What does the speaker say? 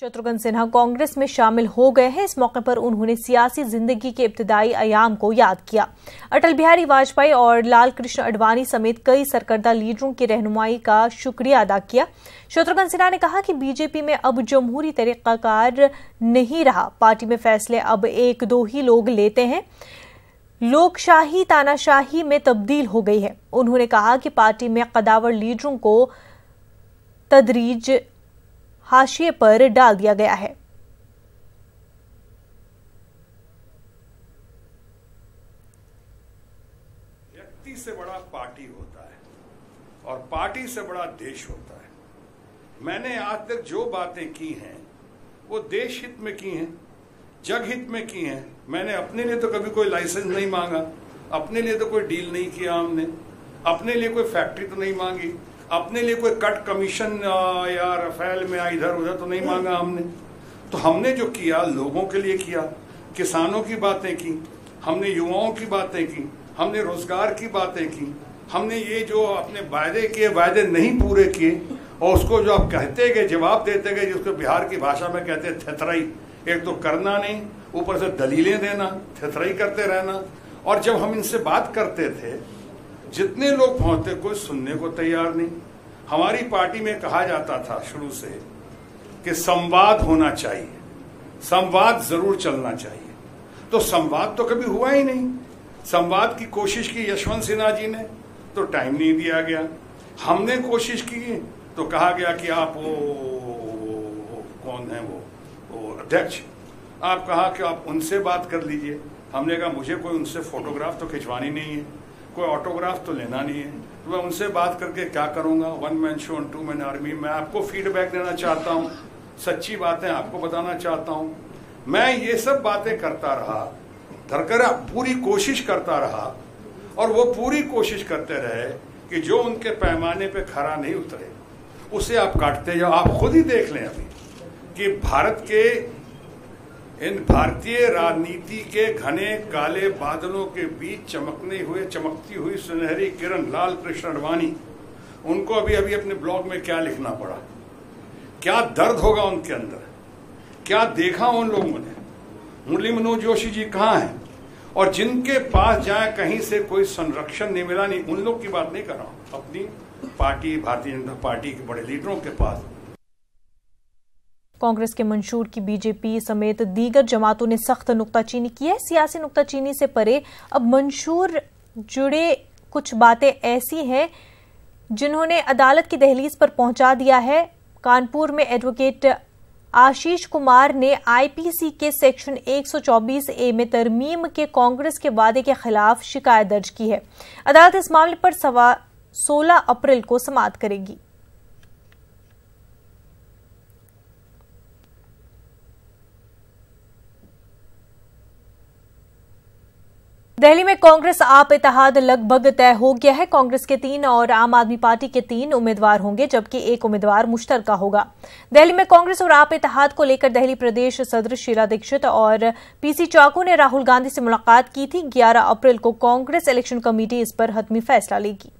शत्रुघ्न सिन्हा कांग्रेस में शामिल हो गए हैं। इस मौके पर उन्होंने सियासी जिंदगी के इब्तिदाई अयाम को याद किया। अटल बिहारी वाजपेयी और लाल कृष्ण आडवाणी समेत कई सरकर्दा लीडरों की रहनुमाई का शुक्रिया अदा किया। शत्रुघ्न सिन्हा ने कहा कि बीजेपी में अब जमहूरी तरीकाकार नहीं रहा, पार्टी में फैसले अब एक दो ही लोग लेते हैं, लोकशाही तानाशाही में तब्दील हो गई है। उन्होंने कहा कि पार्टी में कदावर लीडरों को तदरीज हाशिए पर डाल दिया गया है। व्यक्ति से बड़ा पार्टी होता है और पार्टी से बड़ा देश होता है। मैंने आज तक जो बातें की हैं वो देश हित में की हैं, जग हित में की हैं। मैंने अपने लिए तो कभी कोई लाइसेंस नहीं मांगा, अपने लिए तो कोई डील नहीं किया हमने, अपने लिए कोई फैक्ट्री तो नहीं मांगी, अपने लिए कोई कट कमीशन या रफेल में इधर उधर तो नहीं मांगा हमने। तो हमने जो किया लोगों के लिए किया, किसानों की बातें की, हमने युवाओं की बातें की, हमने रोजगार की बातें की, हमने ये जो अपने वायदे किए वायदे नहीं पूरे किए और उसको जो आप कहते गए जवाब देते गए, जिसको बिहार की भाषा में कहते हैं थेथराई, एक तो करना नहीं, ऊपर से दलीलें देना, थेथराई करते रहना। और जब हम इनसे बात करते थे, जितने लोग पहुंचते कोई सुनने को तैयार नहीं। हमारी पार्टी में कहा जाता था शुरू से कि संवाद होना चाहिए, संवाद जरूर चलना चाहिए। तो संवाद तो कभी हुआ ही नहीं। संवाद की कोशिश की यशवंत सिन्हा जी ने तो टाइम नहीं दिया गया, हमने कोशिश की तो कहा गया कि आप वो कौन है वो अध्यक्ष, आप कहा कि आप उनसे बात कर लीजिए। हमने कहा मुझे कोई उनसे फोटोग्राफ तो खिंचवानी नहीं है, कोई ऑटोग्राफ तो लेना नहीं है, तो मैं उनसे बात करके क्या करूंगा। One man show two man army. मैं आपको फीडबैक देना चाहता हूं, सच्ची बातें आपको बताना चाहता हूं। मैं ये सब बातें करता रहा, धरकरा पूरी कोशिश करता रहा और वो पूरी कोशिश करते रहे कि जो उनके पैमाने पे खरा नहीं उतरे उसे आप काटते जाओ। आप खुद ही देख लें अभी कि भारत के इन भारतीय राजनीति के घने काले बादलों के बीच चमकती हुई सुनहरी किरण लाल कृष्ण आडवाणी, उनको अभी अभी अपने ब्लॉग में क्या लिखना पड़ा, क्या दर्द होगा उनके अंदर, क्या देखा उन लोगों ने। मुरली मनोज जोशी जी कहाँ हैं, और जिनके पास जाए कहीं से कोई संरक्षण नहीं मिला, नहीं उन लोग की बात नहीं कर रहा हूं, अपनी पार्टी भारतीय जनता पार्टी के बड़े लीडरों के पास। कांग्रेस के मंशूर की बीजेपी समेत दीगर जमातों ने सख्त नुक्ताचीनी की है। सियासी नुक्ताचीनी से परे अब मंशूर जुड़े कुछ बातें ऐसी हैं जिन्होंने अदालत की दहलीज पर पहुंचा दिया है। कानपुर में एडवोकेट आशीष कुमार ने आईपीसी के सेक्शन 124A में तरमीम के कांग्रेस के वादे के खिलाफ शिकायत दर्ज की है। अदालत इस मामले पर 16 अप्रैल को समाअत करेगी। दिल्ली में कांग्रेस आप इत्तेहाद लगभग तय हो गया है। कांग्रेस के 3 और आम आदमी पार्टी के 3 उम्मीदवार होंगे, जबकि एक उम्मीदवार मुश्तरका होगा। दिल्ली में कांग्रेस और आप इत्तेहाद को लेकर दिल्ली प्रदेश सदर शीला दीक्षित और पीसी चाकू ने राहुल गांधी से मुलाकात की थी। 11 अप्रैल को कांग्रेस इलेक्शन कमेटी इस पर हतमी फैसला लेगी।